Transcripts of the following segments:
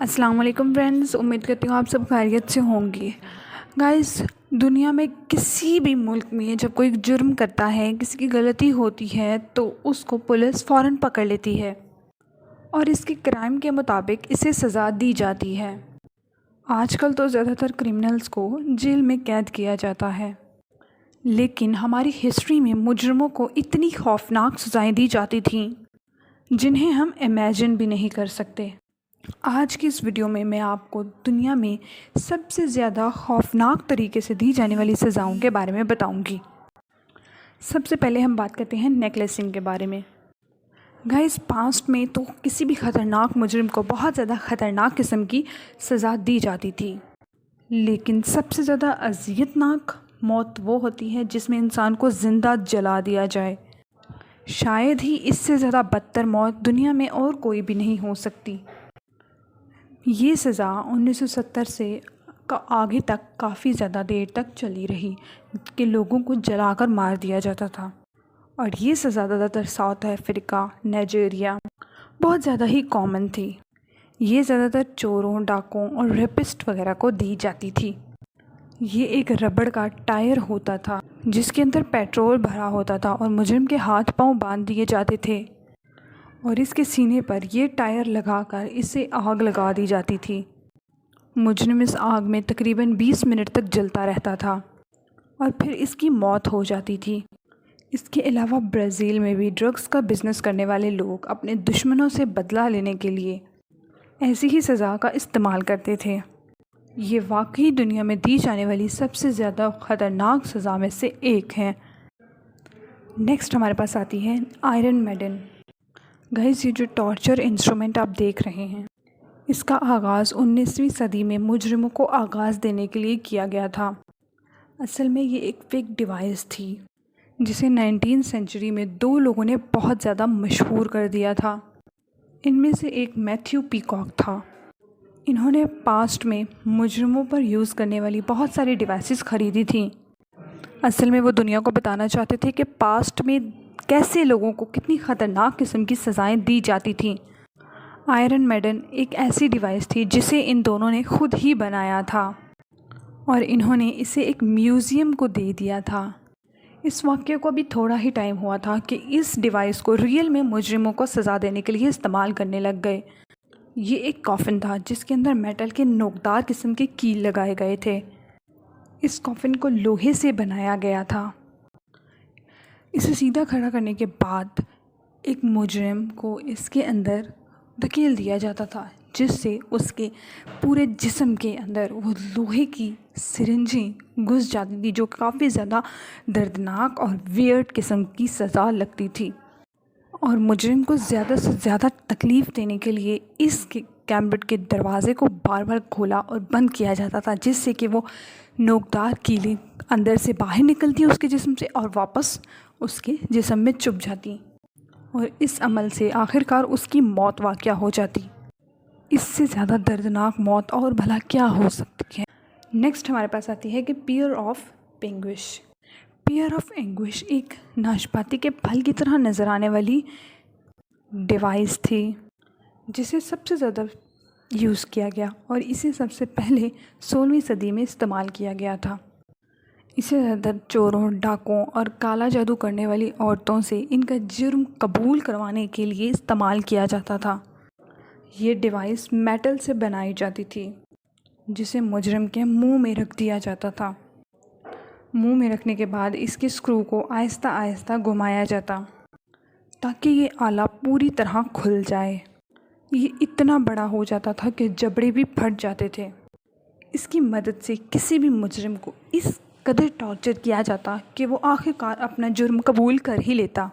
अस्सलाम वालेकुम फ्रेंड्स, उम्मीद करती हूँ आप सब खैरियत से होंगे। गाइस, दुनिया में किसी भी मुल्क में जब कोई जुर्म करता है, किसी की गलती होती है तो उसको पुलिस फ़ौरन पकड़ लेती है और इसके क्राइम के मुताबिक इसे सज़ा दी जाती है। आजकल तो ज़्यादातर क्रिमिनल्स को जेल में कैद किया जाता है, लेकिन हमारी हिस्ट्री में मुजरमों को इतनी खौफनाक सज़ाएं दी जाती थीं जिन्हें हम इमेजिन भी नहीं कर सकते। आज की इस वीडियो में मैं आपको दुनिया में सबसे ज़्यादा खौफनाक तरीके से दी जाने वाली सज़ाओं के बारे में बताऊंगी। सबसे पहले हम बात करते हैं नेकलेसिंग के बारे में। गाइस, पास्ट में तो किसी भी ख़तरनाक मुजरिम को बहुत ज़्यादा ख़तरनाक किस्म की सज़ा दी जाती थी, लेकिन सबसे ज़्यादा अज़ियतनाक मौत वो होती है जिसमें इंसान को ज़िंदा जला दिया जाए। शायद ही इससे ज़्यादा बदतर मौत दुनिया में और कोई भी नहीं हो सकती। ये सज़ा 1970 से आगे तक काफ़ी ज़्यादा देर तक चली रही कि लोगों को जलाकर मार दिया जाता था, और ये सज़ा ज़्यादातर साउथ अफ्रीका, नाइजीरिया बहुत ज़्यादा ही कॉमन थी। ये ज़्यादातर चोरों, डाकुओं और रेपिस्ट वगैरह को दी जाती थी। ये एक रबड़ का टायर होता था जिसके अंदर पेट्रोल भरा होता था और मुजरिम के हाथ पांव बांध दिए जाते थे और इसके सीने पर ये टायर लगाकर इसे आग लगा दी जाती थी। मुजरिम इस आग में तकरीबन 20 मिनट तक जलता रहता था और फिर इसकी मौत हो जाती थी। इसके अलावा ब्राज़ील में भी ड्रग्स का बिज़नेस करने वाले लोग अपने दुश्मनों से बदला लेने के लिए ऐसी ही सज़ा का इस्तेमाल करते थे। ये वाकई दुनिया में दी जाने वाली सबसे ज़्यादा ख़तरनाक सज़ा में से एक है। नेक्स्ट हमारे पास आती है आयरन मेडन। गाइस, ये जो टॉर्चर इंस्ट्रूमेंट आप देख रहे हैं, इसका आगाज़ 19वीं सदी में मुजरिमों को आगाज़ देने के लिए किया गया था। असल में ये एक फेक डिवाइस थी जिसे 19वीं सेंचुरी में दो लोगों ने बहुत ज़्यादा मशहूर कर दिया था। इनमें से एक मैथ्यू पीकॉक था। इन्होंने पास्ट में मुजरिमों पर यूज़ करने वाली बहुत सारी डिवाइसेस ख़रीदी थी। असल में वो दुनिया को बताना चाहते थे कि पास्ट में कैसे लोगों को कितनी ख़तरनाक किस्म की सज़ाएं दी जाती थीं। आयरन मेडन एक ऐसी डिवाइस थी जिसे इन दोनों ने खुद ही बनाया था और इन्होंने इसे एक म्यूज़ियम को दे दिया था। इस वाक़ये को अभी थोड़ा ही टाइम हुआ था कि इस डिवाइस को रियल में मुजरिमों को सज़ा देने के लिए इस्तेमाल करने लग गए। ये एक कॉफ़िन था जिसके अंदर मेटल के नोकदार किस्म के कील लगाए गए थे। इस कॉफ़िन को लोहे से बनाया गया था। इसे सीधा खड़ा करने के बाद एक मुजरिम को इसके अंदर धकेल दिया जाता था, जिससे उसके पूरे जिस्म के अंदर वो लोहे की सिरिंजें घुस जाती थी, जो काफ़ी ज़्यादा दर्दनाक और वियर्ड किस्म की सज़ा लगती थी। और मुजरिम को ज़्यादा से ज़्यादा तकलीफ़ देने के लिए इस कैमरे के दरवाज़े को बार बार खोला और बंद किया जाता था, जिससे कि वो नोकदार कीलें अंदर से बाहर निकलती उसके जिस्म से और वापस उसके जिस्म में चुभ जाती, और इस अमल से आखिरकार उसकी मौत वाक़या हो जाती। इससे ज़्यादा दर्दनाक मौत और भला क्या हो सकती है। नेक्स्ट हमारे पास आती है कि pear of anguish. Pear of anguish एक नाशपाती के फल की तरह नज़र आने वाली डिवाइस थी जिसे सबसे ज़्यादा यूज़ किया गया, और इसे सबसे पहले 16वीं सदी में इस्तेमाल किया गया था। इसे ज़्यादातर चोरों, डाकुओं और काला जादू करने वाली औरतों से इनका जुर्म कबूल करवाने के लिए इस्तेमाल किया जाता था। ये डिवाइस मेटल से बनाई जाती थी जिसे मुजरिम के मुंह में रख दिया जाता था। मुंह में रखने के बाद इसके स्क्रू को आहिस्ता आहिस्ता घुमाया जाता ताकि ये आला पूरी तरह खुल जाए। ये इतना बड़ा हो जाता था कि जबड़े भी फट जाते थे। इसकी मदद से किसी भी मुजरिम को इस कदर टॉर्चर किया जाता कि वो आखिरकार अपना जुर्म कबूल कर ही लेता।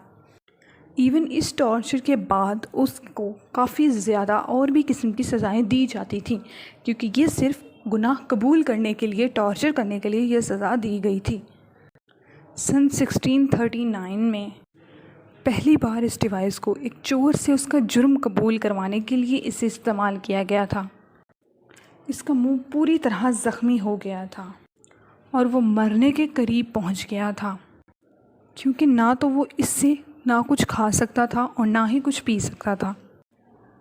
इवन इस टॉर्चर के बाद उसको काफ़ी ज़्यादा और भी किस्म की सज़ाएं दी जाती थी, क्योंकि ये सिर्फ गुनाह कबूल करने के लिए, टॉर्चर करने के लिए ये सज़ा दी गई थी। सन 1639 में पहली बार इस डिवाइस को एक चोर से उसका जुर्म कबूल करवाने के लिए इसे इस्तेमाल किया गया था। इसका मुंह पूरी तरह ज़ख्मी हो गया था और वो मरने के करीब पहुंच गया था, क्योंकि ना तो वो इससे ना कुछ खा सकता था और ना ही कुछ पी सकता था।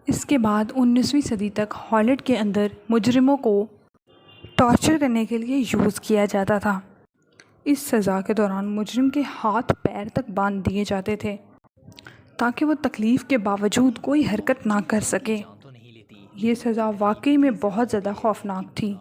اس کے بعد 19ویں صدی تک ہالینڈ کے اندر مجرموں کو ٹارچر کرنے کے لیے یوز کیا جاتا تھا۔ اس سزا کے دوران مجرم کے ہاتھ پیر تک باندھ دیے جاتے تھے تاکہ وہ تکلیف کے باوجود کوئی حرکت نہ کر سکے۔ یہ سزا واقعی میں بہت زیادہ خوفناک تھی۔